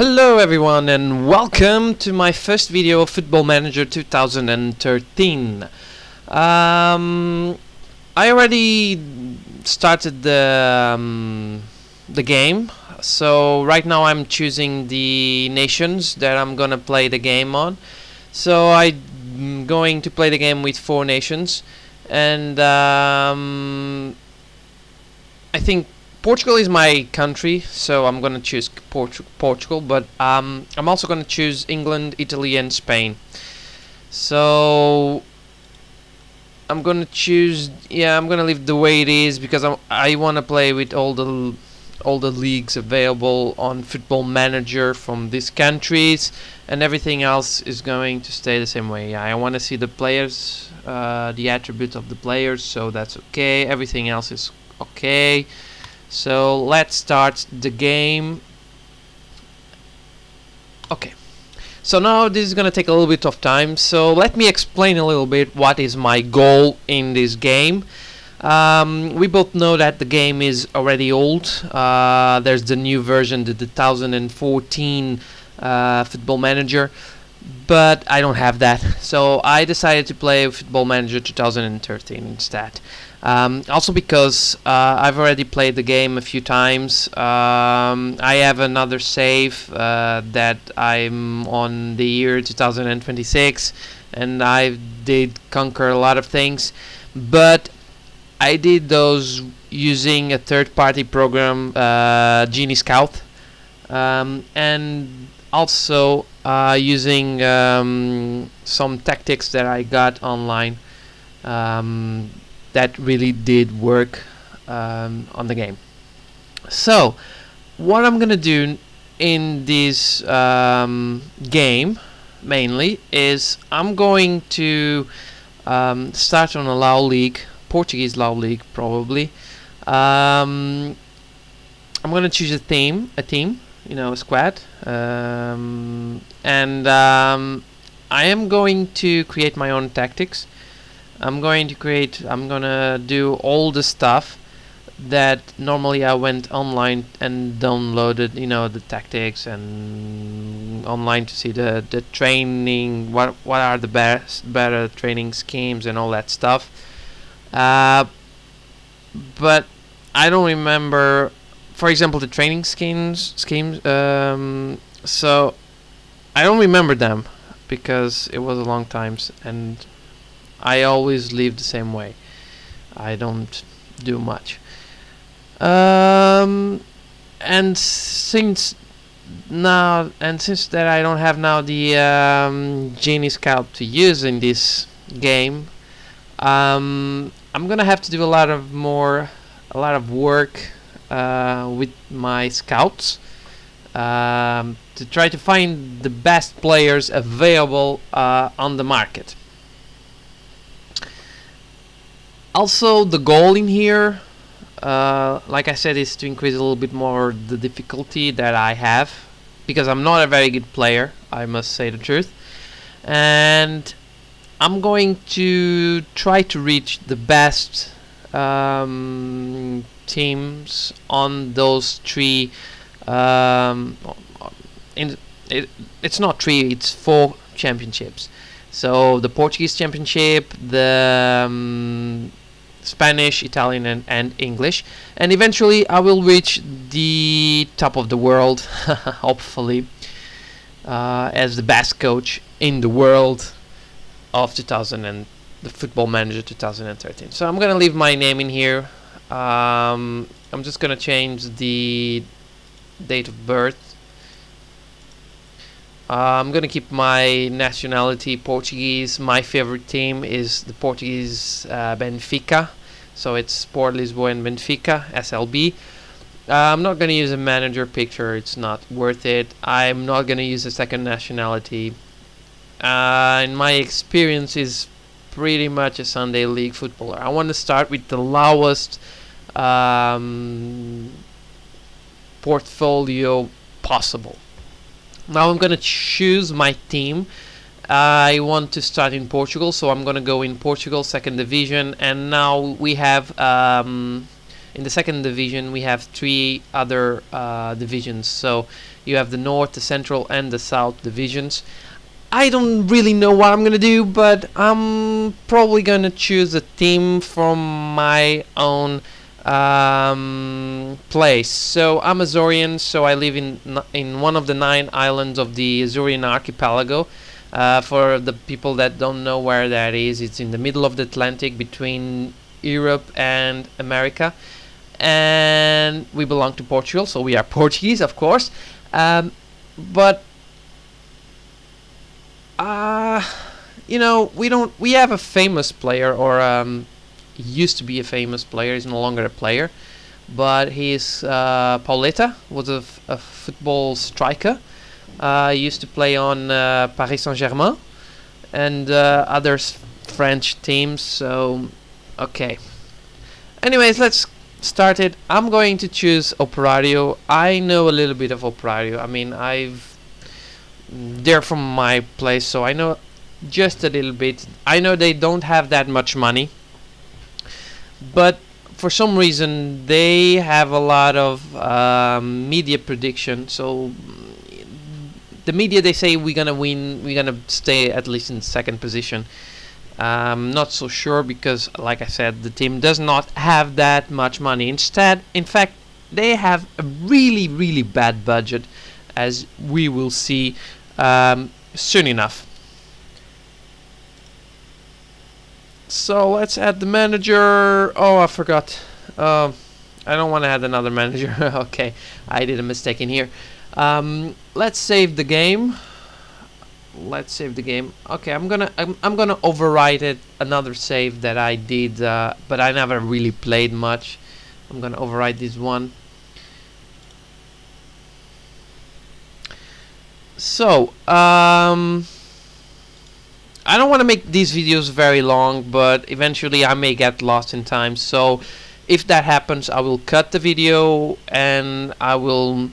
Hello everyone and welcome to my first video of Football Manager 2013. I already started the game, so right now I'm choosing the nations that I'm gonna play the game on. So I'm going to play the game with 4 nations, and I think Portugal is my country, so I'm gonna choose Portugal, but I'm also gonna choose England, Italy and Spain. So I'm gonna choose, I'm gonna leave the way it is because I wanna play with all the leagues available on Football Manager from these countries, and everything else is going to stay the same way. I wanna see the players, the attributes of the players, so that's okay. Everything else is okay. So let's start the game. Okay, so now this is gonna take a little bit of time, so let me explain a little bit what is my goal in this game. We both know that the game is already old. There's the new version, the 2014 Football Manager, but I don't have that, so I decided to play Football Manager 2013 instead. Also because I've already played the game a few times. I have another save that I'm on the year 2026, and I did conquer a lot of things, but I did those using a third-party program, Genie Scout, and also using some tactics that I got online that really did work on the game. So what I'm gonna do in this game mainly is I'm going to start on a LAU league, Portuguese LAU league probably. I'm gonna choose a team, a squad, and I am going to create my own tactics. I'm gonna do all the stuff that normally I went online and downloaded, the tactics, and online to see the training, what are the better training schemes and all that stuff. But I don't remember, for example, the training schemes. So I don't remember them because it was a long time, and I always live the same way. I don't do much. And since that I don't have now the Genie Scout to use in this game, I'm gonna have to do a lot of work with my scouts to try to find the best players available on the market. Also, the goal in here, like I said, is to increase a little bit more the difficulty that I have, because I'm not a very good player, I must say the truth, and I'm going to try to reach the best teams on those 3. It's not 3, it's 4 championships. So the Portuguese championship, the Spanish, Italian and English, and eventually I will reach the top of the world, hopefully, as the best coach in the world of the Football Manager 2013. So I'm gonna leave my name in here. I'm just gonna change the date of birth. I'm gonna keep my nationality Portuguese. My favorite team is the Portuguese Benfica, so it's Sport Lisboa and Benfica, SLB. I'm not gonna use a manager picture, it's not worth it. I'm not gonna use a second nationality. In my experience is pretty much a Sunday league footballer. I want to start with the lowest portfolio possible. Now I'm gonna choose my team. I want to start in Portugal, so I'm gonna go in Portugal, second division, and now we have in the second division we have three other divisions. So you have the north, the central, and the south divisions. I don't really know what I'm gonna do, but I'm probably gonna choose a team from my own place. So I'm Azorian, so I live in one of the 9 islands of the Azorian archipelago. For the people that don't know where that is, it's in the middle of the Atlantic between Europe and America, and we belong to Portugal, so we are Portuguese, of course. But we have a famous player, or used to be a famous player. He's no longer a player, but he's Pauleta, was a football striker. Used to play on Paris Saint-Germain and other French teams. So, okay. Anyways, let's start it. I'm going to choose Operário. I know a little bit of Operário. I mean, they're from my place, so I know just a little bit. I know they don't have that much money, but for some reason they have a lot of media prediction. So the media, they say we're gonna win, we're gonna stay at least in second position. Not so sure, because like I said, the team does not have that much money. In fact, they have a really bad budget, as we will see soon enough. So let's add the manager. Oh, I forgot. I don't want to add another manager. Okay, I did a mistake in here. Let's save the game. Okay, I'm gonna overwrite it. Another save that I did, but I never really played much. I'm gonna overwrite this one. So, I don't want to make these videos very long, but eventually I may get lost in time. So if that happens, I will cut the video and I will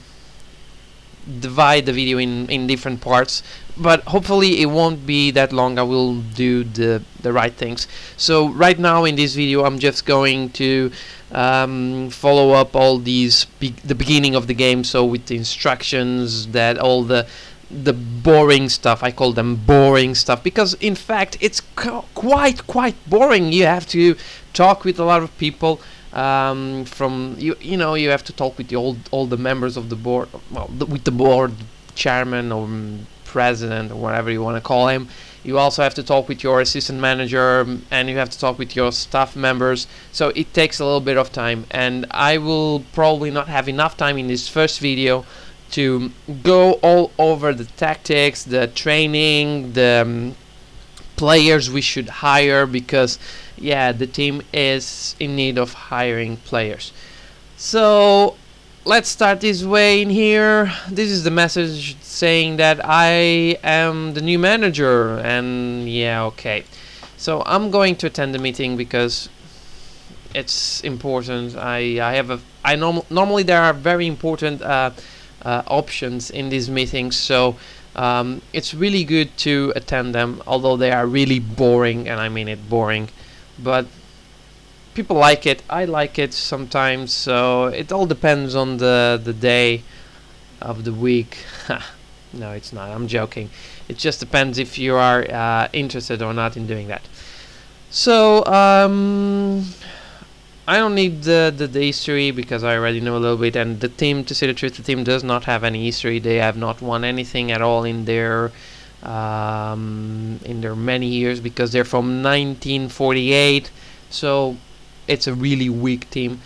divide the video in different parts, but hopefully it won't be that long. I will do the right things. So right now in this video, I'm just going to follow up all these the beginning of the game, so with the instructions, that all the boring stuff. I call them boring stuff because in fact it's quite boring. You have to talk with a lot of people. From you know, you have to talk with all the members of the board, well, with the board chairman or president or whatever you want to call him. You also have to talk with your assistant manager, and you have to talk with your staff members. So it takes a little bit of time, and I will probably not have enough time in this first video to go all over the tactics, the training, the players we should hire, because yeah, the team is in need of hiring players. So let's start this way in here. This is the message saying that I am the new manager, and yeah, okay. So I'm going to attend the meeting because it's important. Normally there are very important options in these meetings, so it's really good to attend them, although they are really boring, and I mean it, boring, but people like it. I like it sometimes, so it all depends on the day of the week. No, it's not, I'm joking. It just depends if you are interested or not in doing that. So I don't need the history because I already know a little bit, and the team, to say the truth, the team does not have any history. They have not won anything at all in their many years, because they're from 1948, so it's a really weak team.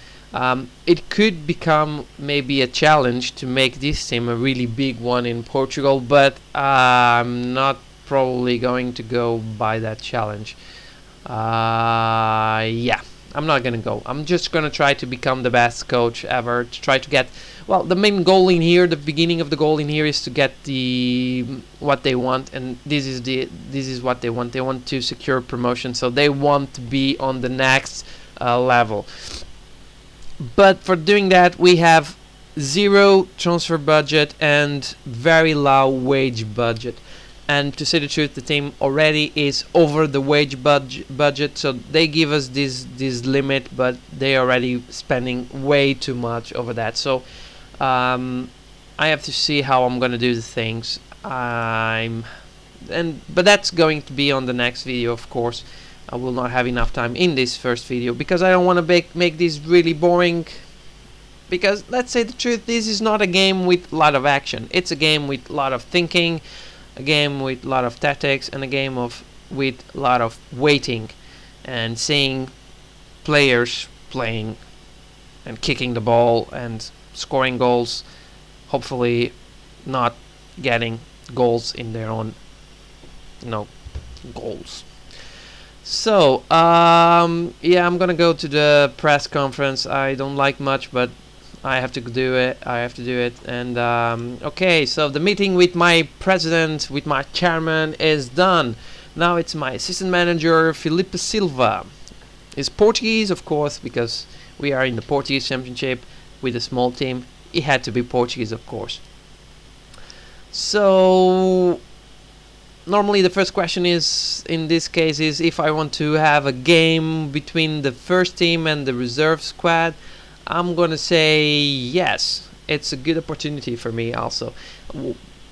It could become maybe a challenge to make this team a really big one in Portugal, but I'm not probably going to go by that challenge. Yeah, I'm not gonna go. I'm just gonna try to become the best coach ever, to try to get, well, the main goal in here, the beginning of the goal in here, is to get what they want, and this is what they want. They want to secure promotion, so they want to be on the next level. But for doing that, we have 0 transfer budget and very low wage budget. And to say the truth, the team already is over the wage budget, so they give us this limit, but they already spending way too much over that. So I have to see how I'm gonna do the things. But that's going to be on the next video, of course. I will not have enough time in this first video because I don't want to make this really boring. Because let's say the truth, this is not a game with a lot of action. It's a game with a lot of thinking, a game with a lot of tactics, and a game with a lot of waiting and seeing players playing and kicking the ball and scoring goals, hopefully not getting goals in their own goals. So yeah, I'm gonna go to the press conference. I don't like much, but I have to do it. And okay, so the meeting with my president, with my chairman, is done. Now it's my assistant manager, Felipe Silva. He's Portuguese, of course, because we are in the Portuguese Championship with a small team. He had to be Portuguese, of course. So normally the first question is, in this case, is if I want to have a game between the first team and the reserve squad. I'm gonna say yes. It's a good opportunity for me also.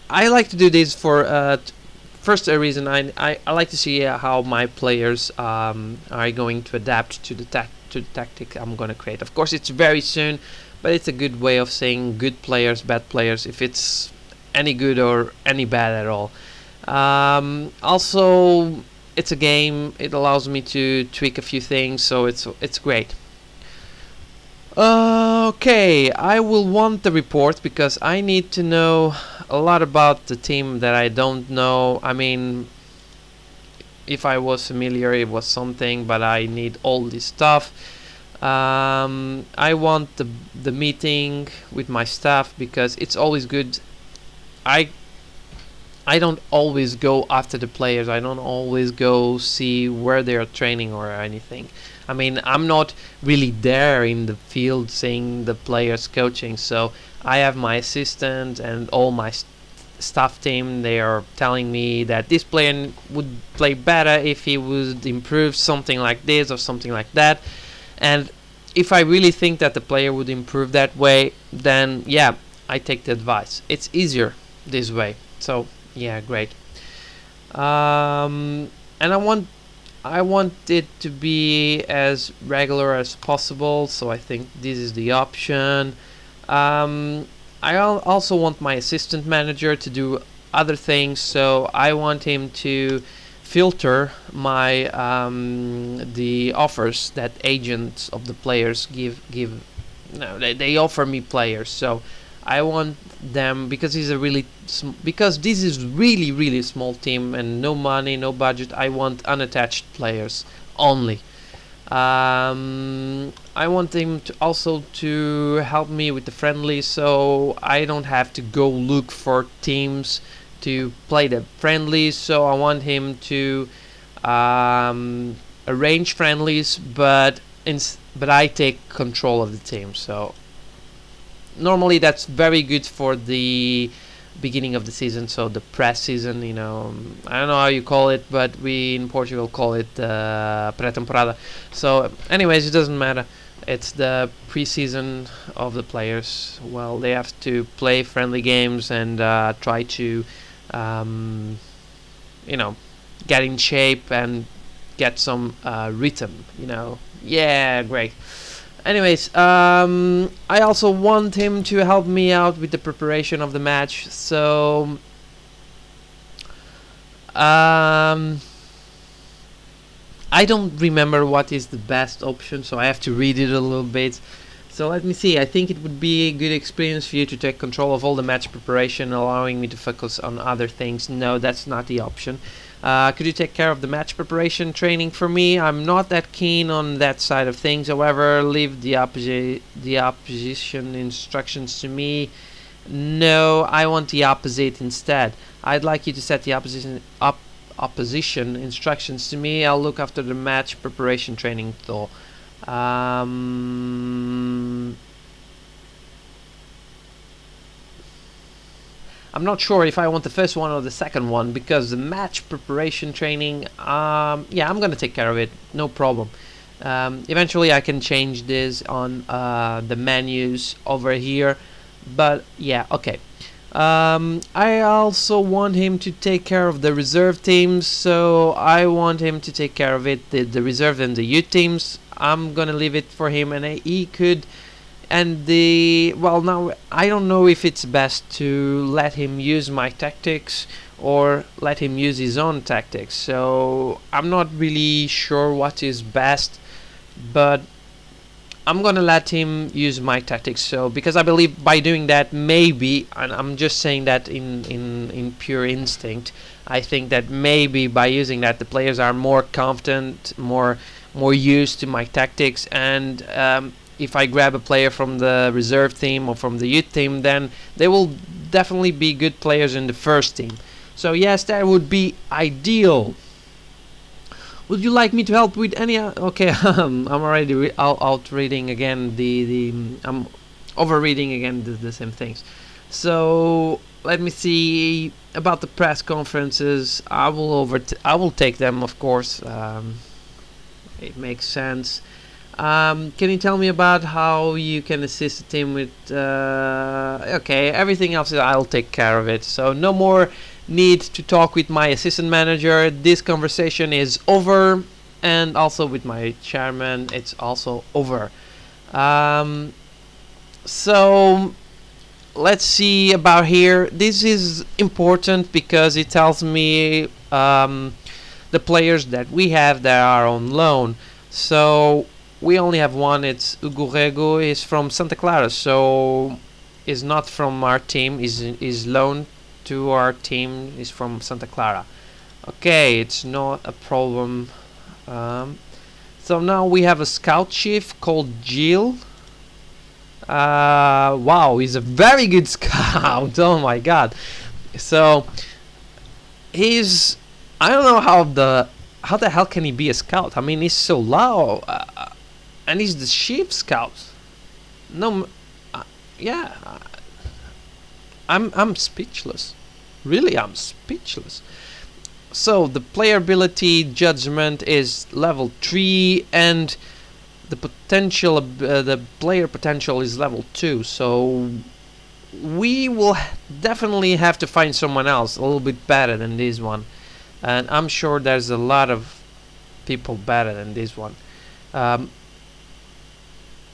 I like to do this for first a reason. I like to see how my players are going to adapt to the tactic I'm gonna create. Of course, it's very soon, but it's a good way of saying good players, bad players, if it's any good or any bad at all. Also, it's a game. It allows me to tweak a few things, so it's great. Okay, I will want the report because I need to know a lot about the team that I don't know. I mean, if I was familiar, it was something, but I need all this stuff. I want the meeting with my staff because it's always good. I don't always go after the players. I don't always go see where they are training or anything. I mean, I'm not really there in the field seeing the players coaching, so I have my assistant and all my staff team. They are telling me that this player would play better if he would improve something like this or something like that. And if I really think that the player would improve that way, then yeah, I take the advice. It's easier this way. So yeah, great. And I want it to be as regular as possible, so I think this is the option. I also want my assistant manager to do other things, so I want him to filter my the offers that agents of the players give. No, they offer me players, so I want them, because he's a really because this is really small team and no money, no budget. I want unattached players only. I want him to also to help me with the friendly, so I don't have to go look for teams to play the friendlies. So I want him to arrange friendlies, but I take control of the team. So normally that's very good for the beginning of the season, so the press season, I don't know how you call it, but we in Portugal call it pré-temporada. So anyways, it doesn't matter. It's the pre-season of the players. Well, they have to play friendly games and try to get in shape and get some rhythm. Yeah, great. Anyways, I also want him to help me out with the preparation of the match. So I don't remember what is the best option, so I have to read it a little bit. So let me see. I think it would be a good experience for you to take control of all the match preparation, allowing me to focus on other things. No, that's not the option. Could you take care of the match preparation training for me? I'm not that keen on that side of things. However, leave the opposition instructions to me. No, I want the opposite instead. I'd like you to set the opposition instructions to me. I'll look after the match preparation training though. I'm not sure if I want the first one or the second one, because the match preparation training, yeah, I'm gonna take care of it, no problem. Eventually I can change this on the menus over here, but yeah, okay. I also want him to take care of the reserve teams, so I want him to take care of it, the reserve and the youth teams. I'm gonna leave it for him, and he could. And well, now I don't know if it's best to let him use my tactics or let him use his own tactics. So I'm not really sure what is best, but I'm gonna let him use my tactics. So because I believe by doing that, maybe, and I'm just saying that in pure instinct, I think that maybe by using that, the players are more confident, more used to my tactics, and if I grab a player from the reserve team or from the youth team, then they will definitely be good players in the first team. So yes, that would be ideal. Would you like me to help with any? Okay, I'm already out reading again. I'm overreading again the same things. So let me see about the press conferences. I will take them, of course. It makes sense. Can you tell me about how you can assist the team with... okay, everything else I'll take care of it. So no more need to talk with my assistant manager. This conversation is over. And also with my chairman, it's also over. So let's see about here. This is important because it tells me the players that we have that are on loan. So we only have one. It's Ugurego. Is from Santa Clara, so is not from our team. Is loaned to our team. Is from Santa Clara. Okay, it's not a problem. So now we have a scout chief called Jill. Wow, he's a very good scout. Oh my god. So he's... I don't know how the hell can he be a scout? I mean, he's so low. And he's the chief scout. No, yeah, I'm speechless. Really, I'm speechless. So the player ability judgment is level 3, and the potential, the player potential is level 2. So we will definitely have to find someone else a little bit better than this one, and I'm sure there's a lot of people better than this one. And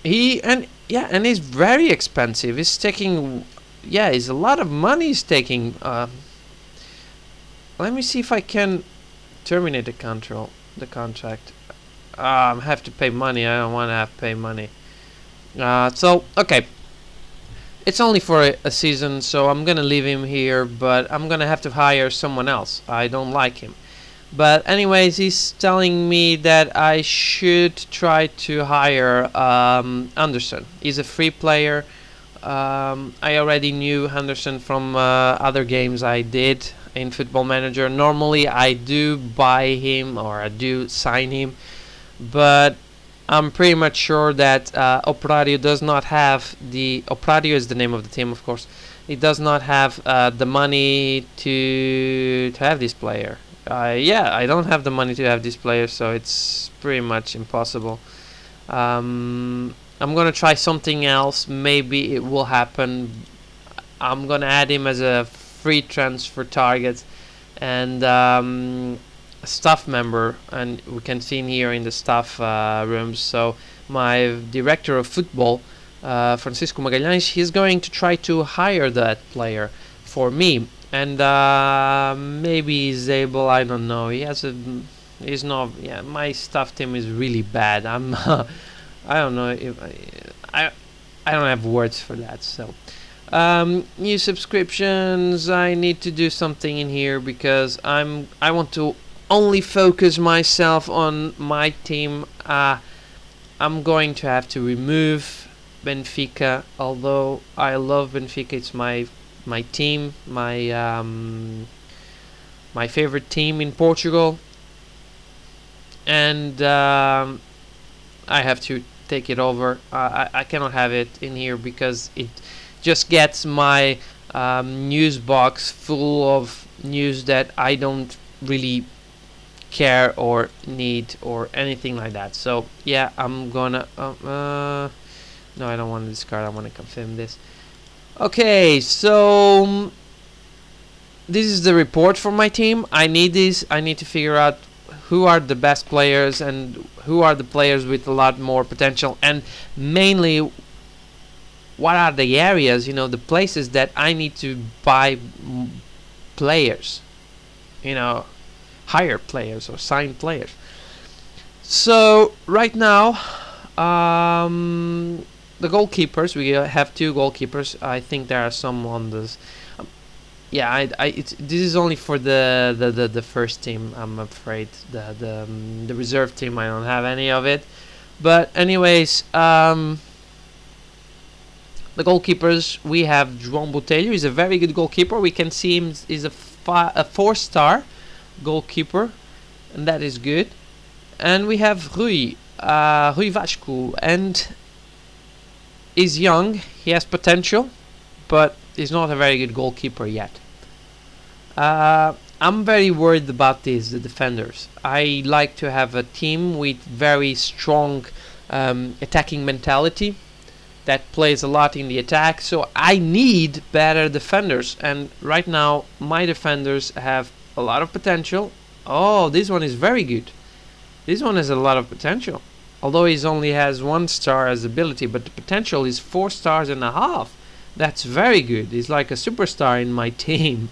he's very expensive. He's taking, yeah, it's a lot of money he's taking. Let me see if I can terminate the contract. I have to pay money. I don't want to have to pay money. So okay, it's only for a season, so I'm gonna leave him here. But I'm gonna have to hire someone else. I don't like him. But anyways, he's telling me that I should try to hire Anderson. He's a free player. I already knew Henderson from other games I did in Football Manager. Normally I do buy him or I do sign him, but I'm pretty much sure that Operário does not have the... Operário is the name of the team, of course. It does not have the money to have this player. Yeah, I don't have the money to have this player, so it's pretty much impossible. I'm gonna try something else. Maybe it will happen. I'm gonna add him as a free transfer target and a staff member, and we can see him here in the staff rooms. So my director of football, Francisco Magalhães, he's going to try to hire that player for me, and maybe he's able. I don't know. He's not. Yeah, my staff team is really bad. I don't know if I don't have words for that. So new subscriptions, I need to do something in here because I want to only focus myself on my team. I'm going to have to remove Benfica, although I love Benfica. It's my team, my favorite team in Portugal, and I have to take it over. I cannot have it in here because it just gets my news box full of news that I don't really care or need or anything like that. So yeah, I'm gonna no, I don't want to discard, I want to confirm this. Okay, so this is the report for my team. I need this. I need to figure out who are the best players and who are the players with a lot more potential, and mainly what are the areas, the places that I need to buy players, hire players or sign players. So right now, the goalkeepers, we have 2 goalkeepers. I think there are some on this. Yeah, this is only for the first team. I'm afraid the reserve team, I don't have any of it. But anyways, the goalkeepers, we have João Botelho. He's a very good goalkeeper. We can see him is a 4-star goalkeeper, and that is good. And we have Rui Vasco, and he's young. He has potential, but he's not a very good goalkeeper yet. I'm very worried about the defenders. I like to have a team with very strong attacking mentality that plays a lot in the attack. So I need better defenders. And right now, my defenders have a lot of potential. Oh, this one is very good. This one has a lot of potential. Although he only has 1 star as ability, but the potential is 4.5 stars. That's very good. He's like a superstar in my team.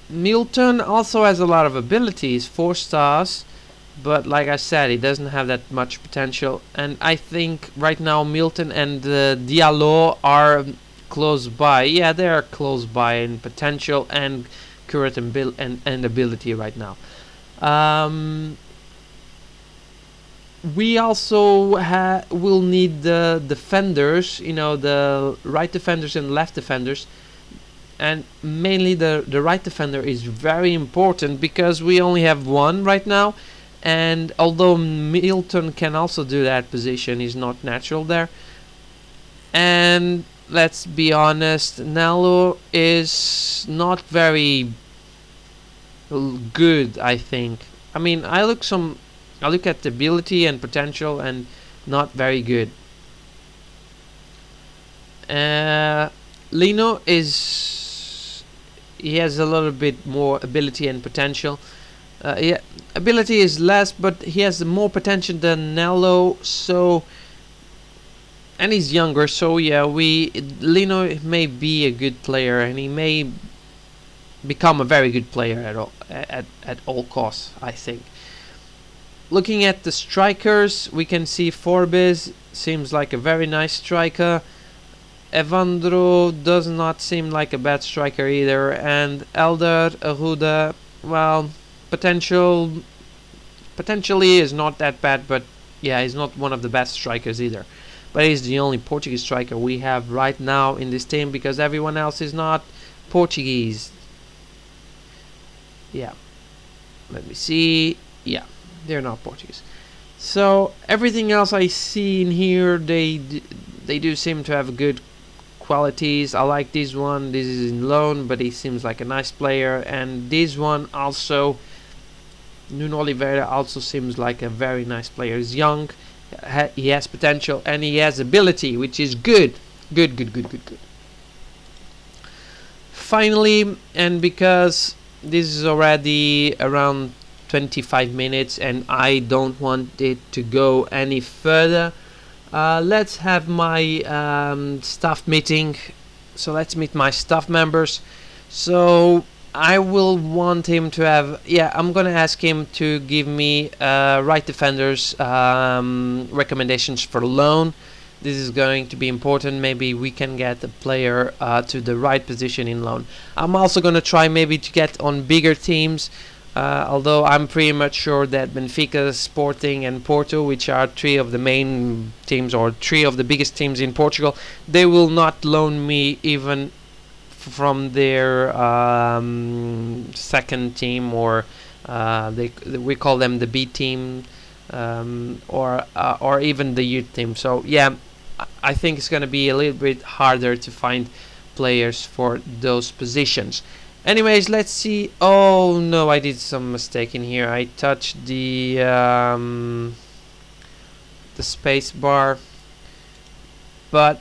Milton also has a lot of abilities, 4 stars, but like I said, he doesn't have that much potential. And I think right now Milton and Diallo are close by. Yeah, they are close by in potential and current and ability right now. We also will need the defenders, the right defenders and left defenders. And mainly the right defender is very important because we only have 1 right now. And although Milton can also do that position, he's not natural there. And let's be honest, Nello is not very good, I think. I mean, I look at the ability and potential, and not very good. Lino he has a little bit more ability and potential. Yeah, ability is less, but he has more potential than Nello. So, and he's younger. So yeah, Lino may be a good player, and he may become a very good player at all costs, I think. Looking at the strikers, we can see Forbes seems like a very nice striker. Evandro does not seem like a bad striker either, and Elder Arruda, well, potentially is not that bad, but yeah, he's not one of the best strikers either. But he's the only Portuguese striker we have right now in this team because everyone else is not Portuguese. Yeah, let me see. Yeah, they're not Portuguese. So everything else I see in here, they do seem to have good qualities. I like this one. This is in loan, but he seems like a nice player. And this one also, Nuno Oliveira, also seems like a very nice player. He's young, he has potential, and he has ability, which is good. Good. Finally, and because this is already around 25 minutes and I don't want it to go any further, let's have my staff meeting. So let's meet my staff members. So I will want him to have, I'm gonna ask him to give me right defenders recommendations for loan. This is going to be important. Maybe we can get a player to the right position in loan. I'm also going to try maybe to get on bigger teams, although I'm pretty much sure that Benfica, Sporting and Porto, which are 3 of the main teams or 3 of the biggest teams in Portugal, they will not loan me even from their second team, or we call them the B team, or even the youth team. So yeah, I think it's gonna be a little bit harder to find players for those positions. Anyways, let's see. Oh no, I did some mistake in here. I touched the space bar. But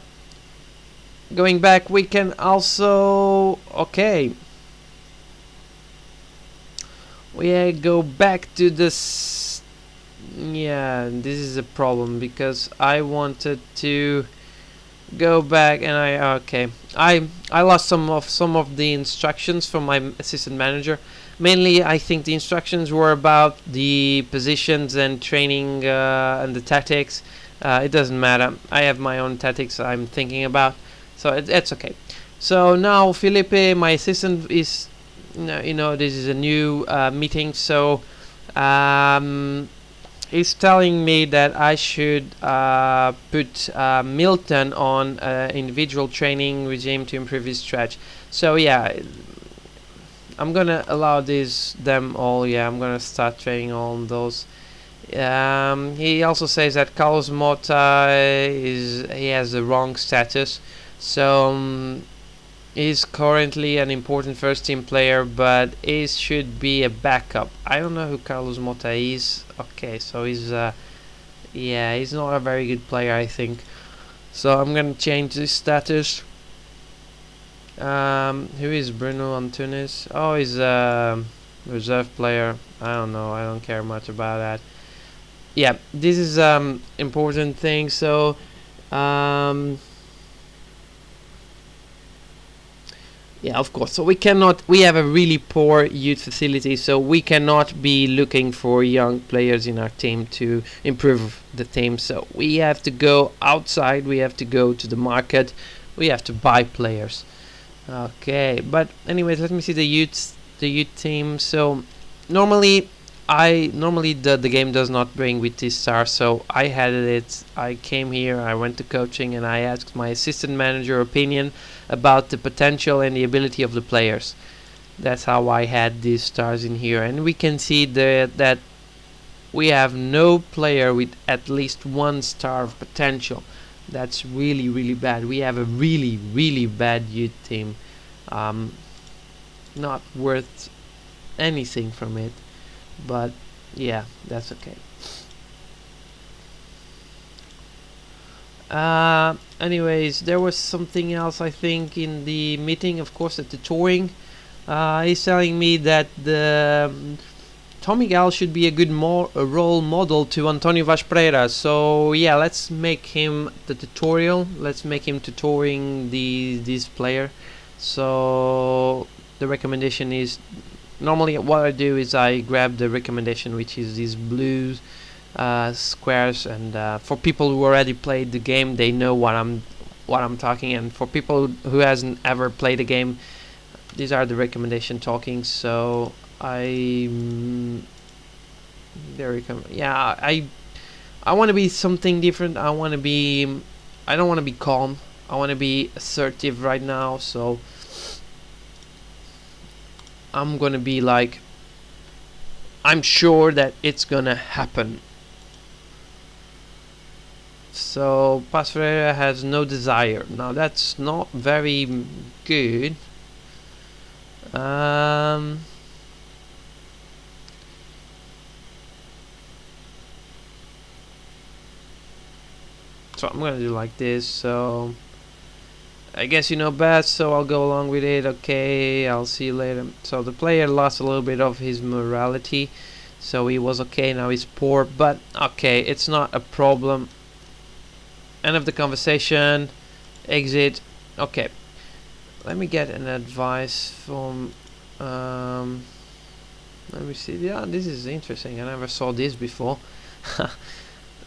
going back, we can also we go back to this. Yeah, this is a problem because I wanted to go back and I lost some of the instructions from my assistant manager. Mainly I think the instructions were about the positions and training and the tactics. It doesn't matter, I have my own tactics I'm thinking about, so it's okay. So now Felipe, my assistant, is this is a new meeting, so he's telling me that I should put Milton on individual training regime to improve his stretch. So yeah, I'm gonna allow them all. Yeah, I'm gonna start training on those. He also says that Carlos Mota he has the wrong status, so he's currently an important first team player, but he should be a backup. I don't know who Carlos Mota is. Okay, so he's he's not a very good player, I think. So I'm gonna change his status. Who is Bruno Antunes? Oh, he's a reserve player. I don't know. I don't care much about that. Yeah, this is important thing. So yeah, of course. So we have a really poor youth facility, so we cannot be looking for young players in our team to improve the team. So we have to go outside, we have to go to the market, we have to buy players. Okay, but anyways, let me see the youth team. So normally the game does not bring with this star, so I had it. I came here, I went to coaching, and I asked my assistant manager opinion about the potential and the ability of the players. That's how I had these stars in here, and we can see that we have no player with at least 1 star of potential. That's really, really bad. We have a really, really bad youth team. Not worth anything from it, but yeah, that's okay. Anyways, there was something else I think in the meeting, of course, at the touring. He's telling me that the Tommy Gal should be a good role model to Antonio Vaz Pereira. So yeah, let's make him the tutorial. Let's make him tutoring this player. So the recommendation is, normally what I do is I grab the recommendation, which is these blue squares, and for people who already played the game, they know what I'm talking, and for people who hasn't ever played the game, these are the recommendation talking. So there we come. Yeah, I want to be something different. I don't want to be calm. I want to be assertive right now. So I'm gonna be like, I'm sure that it's gonna happen. So Paz Ferreira has no desire. Now that's not very good. So I'm gonna do like this. So I guess you know best, so I'll go along with it. Okay, I'll see you later. So the player lost a little bit of his morality, so he was okay, now he's poor, but okay, it's not a problem. End of the conversation. Exit. Okay, let me get an advice from let me see. Yeah, this is interesting. I never saw this before.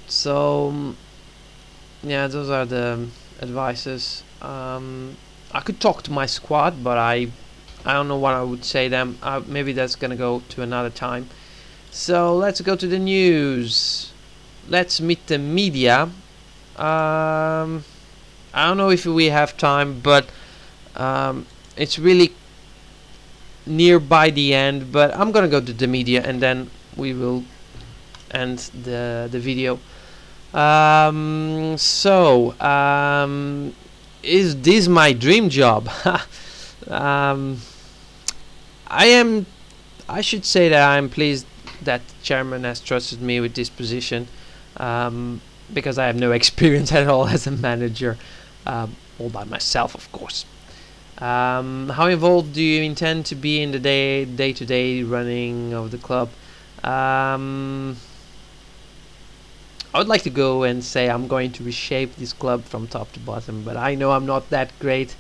So yeah, those are the advices. I could talk to my squad, but I don't know what I would say them. Maybe that's gonna go to another time. So let's go to the news. Let's meet the media. I don't know if we have time, but it's really nearby the end. But I'm gonna go to the media, and then we will end the video. Is this my dream job? um, I am. I should say that I'm pleased that the chairman has trusted me with this position, because I have no experience at all as a manager, all by myself, of course. How involved do you intend to be in the day-to-day running of the club? I would like to go and say I'm going to reshape this club from top to bottom, but I know I'm not that great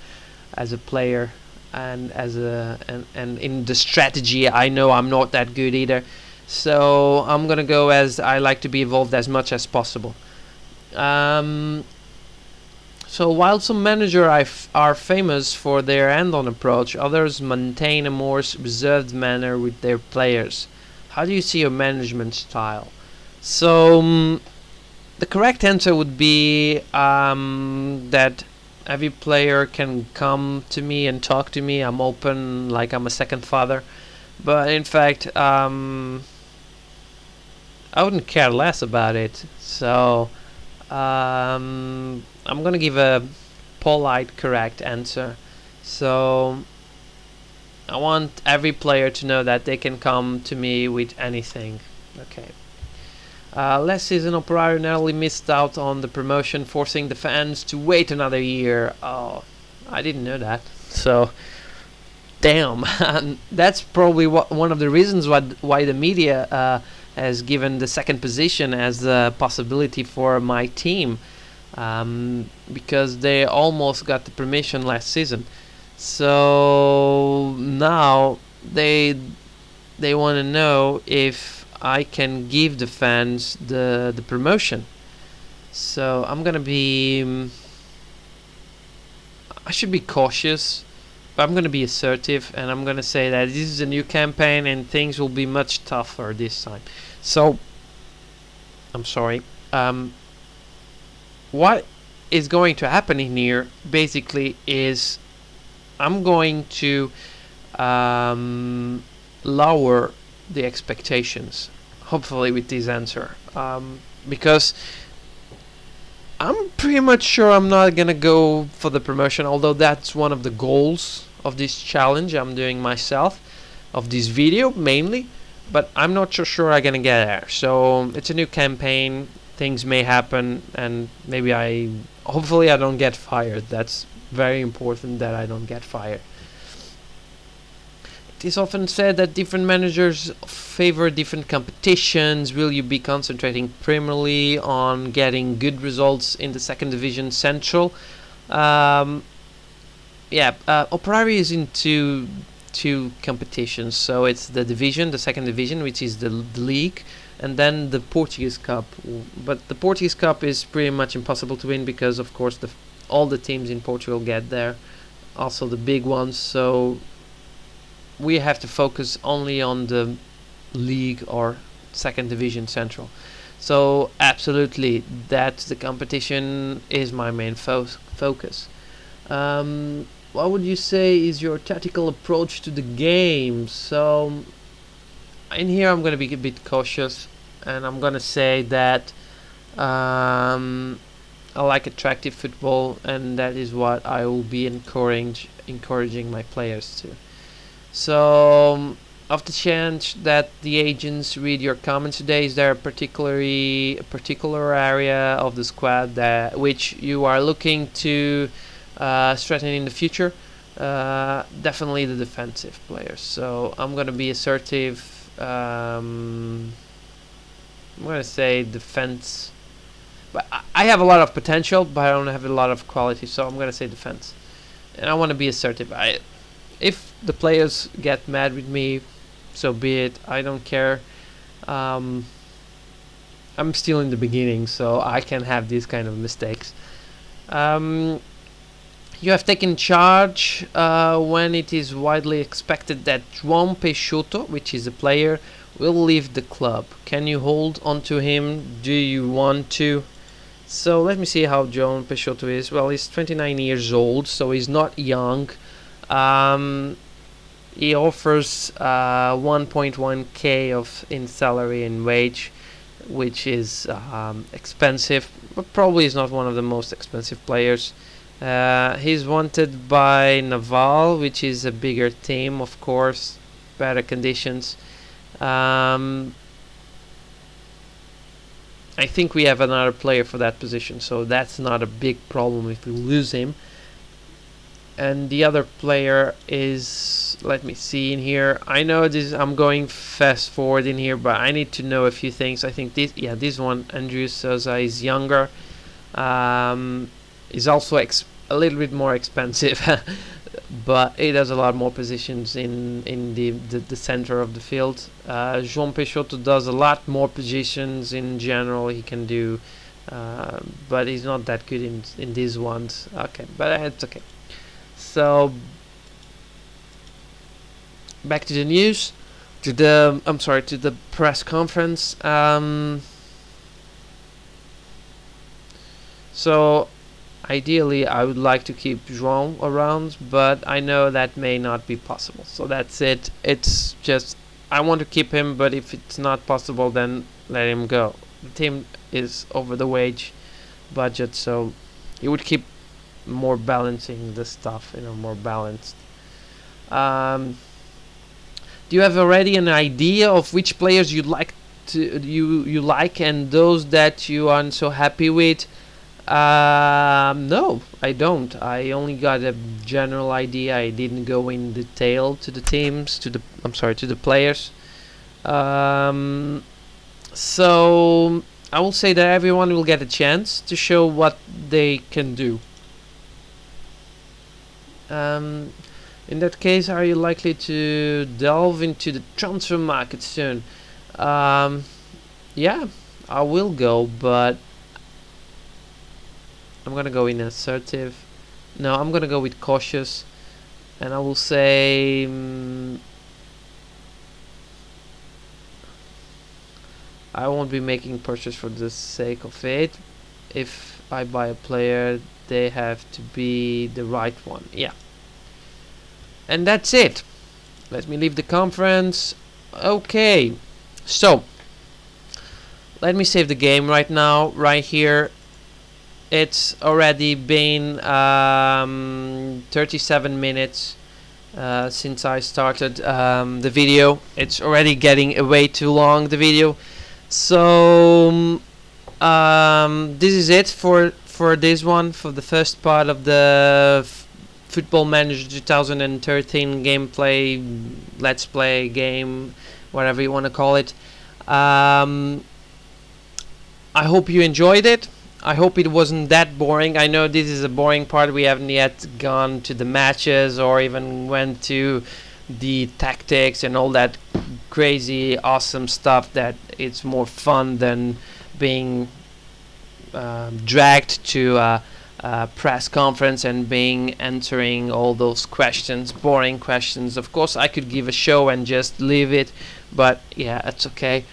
as a player, and and in the strategy I know I'm not that good either. So I'm gonna go as I like to be involved as much as possible. Um, so while some managers are famous for their hand-on approach, others maintain a more reserved manner with their players. How do you see your management style? So the correct answer would be that every player can come to me and talk to me. I'm open, like I'm a second father. But in fact, I wouldn't care less about it. So I'm gonna give a polite, correct answer. So I want every player to know that they can come to me with anything. Okay. Last season, Operário narrowly missed out on the promotion, forcing the fans to wait another year. Oh, I didn't know that. So, damn. That's probably one of the reasons why the media has given the second position as a possibility for my team, because they almost got the permission last season. So now they want to know if I can give the fans the promotion. So I'm gonna be. I should be cautious, but I'm gonna be assertive, and I'm gonna say that this is a new campaign and things will be much tougher this time. So I'm sorry. What is going to happen in here basically is I'm going to lower the expectations, hopefully, with this answer, because I'm pretty much sure I'm not gonna go for the promotion, although that's one of the goals of this challenge I'm doing myself, of this video mainly, but I'm not so sure I'm gonna get there. So it's a new campaign, things may happen, and maybe hopefully I don't get fired. That's very important, that I don't get fired. It is often said that different managers favor different competitions. Will you be concentrating primarily on getting good results in the second division central? Operário is into two competitions. So it's the division, the second division, which is the league, and then the Portuguese Cup. But the Portuguese Cup is pretty much impossible to win because, of course, all the teams in Portugal get there, also the big ones. So we have to focus only on the league or second division central. So absolutely, that's the competition is my main focus. What would you say is your tactical approach to the game? So in here I'm going to be a bit cautious, and I'm going to say that I like attractive football, and that is what I will be encouraging my players to. So, of the chance that the agents read your comments today, is there a particular area of the squad that which you are looking to strengthen in the future? Definitely the defensive players. So I'm gonna be assertive. I'm gonna say defense, but I have a lot of potential, but I don't have a lot of quality. So I'm gonna say defense, and I want to be assertive. If the players get mad with me, so be it. I don't care. I'm still in the beginning, so I can have these kind of mistakes. You have taken charge when it is widely expected that João Peixoto, which is a player, will leave the club. Can you hold on to him? Do you want to? So let me see how João Peixoto is. Well, he's 29 years old, so he's not young. He offers 1.1k in salary and wage. which is expensive, but probably is not one of the most expensive players. He's wanted by Naval, which is a bigger team, of course, better conditions. I think we have another player for that position, so that's not a big problem if we lose him. And the other player is, let me see in here. I know this, I'm going fast forward in here, but I need to know a few things. I think this one, Andrew Souza, is younger. Is also a little bit more expensive, but he does a lot more positions in the center of the field. João Peixoto does a lot more positions in general. He can do, but he's not that good in these ones. Okay, but it's okay. So back to the news, to the press conference. So ideally I would like to keep João around, but I know that may not be possible. So that's it. It's just I want to keep him, but if it's not possible, then let him go. The team is over the wage budget, so he would keep more balancing the stuff, more balanced. Do you have already an idea of which players you'd like to you like and those that you aren't so happy with? No, I don't. I only got a general idea. I didn't go in detail to the teams, to the players. So I will say that everyone will get a chance to show what they can do. In that case, are you likely to delve into the transfer market soon? Yeah, I will go, but I'm gonna go in assertive. No, I'm gonna go with cautious, and I will say I won't be making purchase for the sake of it. If I buy a player, they have to be the right one. Yeah. And that's it. Let me leave the conference. Okay. So, let me save the game right now, right here. It's already been 37 minutes since I started the video. It's already getting way too long, the video. So, this is it for this one, for the first part of the Football Manager 2013 gameplay, let's play game, whatever you want to call it. I hope you enjoyed it. I hope it wasn't that boring. I know this is a boring part. We haven't yet gone to the matches or even went to the tactics and all that crazy awesome stuff that it's more fun than being dragged to a press conference and answering all those questions, boring questions. Of course I could give a show and just leave it, but yeah, it's okay.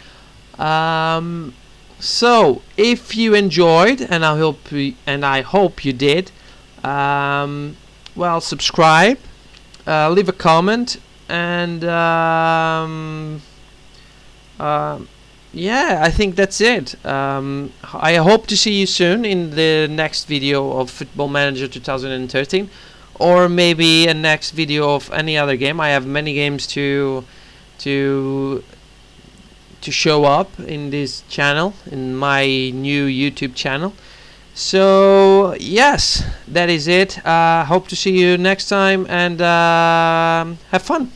So if you enjoyed, and I hope you did, well, subscribe, leave a comment, and yeah, I think that's it. I hope to see you soon in the next video of Football Manager 2013, or maybe a next video of any other game. I have many games to show up in this channel, in my new YouTube channel. So yes, that is it. Hope to see you next time, and have fun.